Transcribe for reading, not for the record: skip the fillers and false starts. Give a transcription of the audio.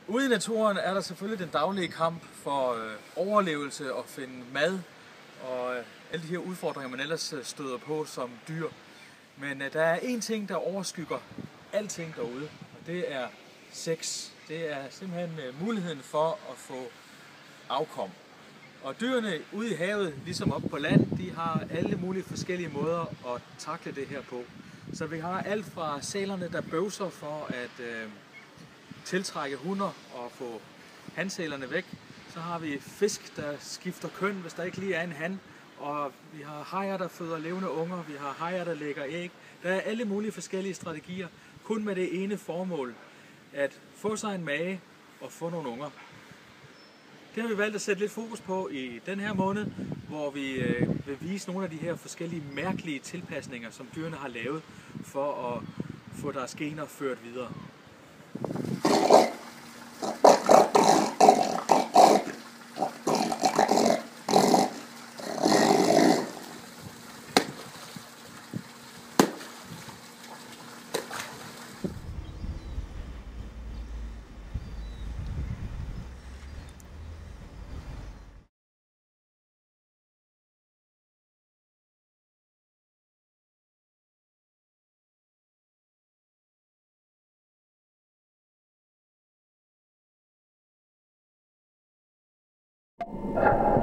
Ude i naturen er der selvfølgelig den daglige kamp for overlevelse og finde mad og alle de her udfordringer, man ellers støder på som dyr. Men der er én ting, der overskygger alting derude, og det er sex. Det er simpelthen muligheden for at få afkom. Og dyrene ude i havet, ligesom oppe på land, de har alle mulige forskellige måder at takle det her på. Så vi har alt fra sælerne, der bøvser for at tiltrække hunder og få hansælerne væk. Så har vi fisk, der skifter køn, hvis der ikke lige er en han. Og vi har hajer, der føder levende unger. Vi har hajer, der lægger æg. Der er alle mulige forskellige strategier, kun med det ene formål, at få sig en mage og få nogle unger. Det har vi valgt at sætte lidt fokus på i den her måned, hvor vi vil vise nogle af de her forskellige mærkelige tilpasninger, som dyrene har lavet for at få deres gener ført videre. You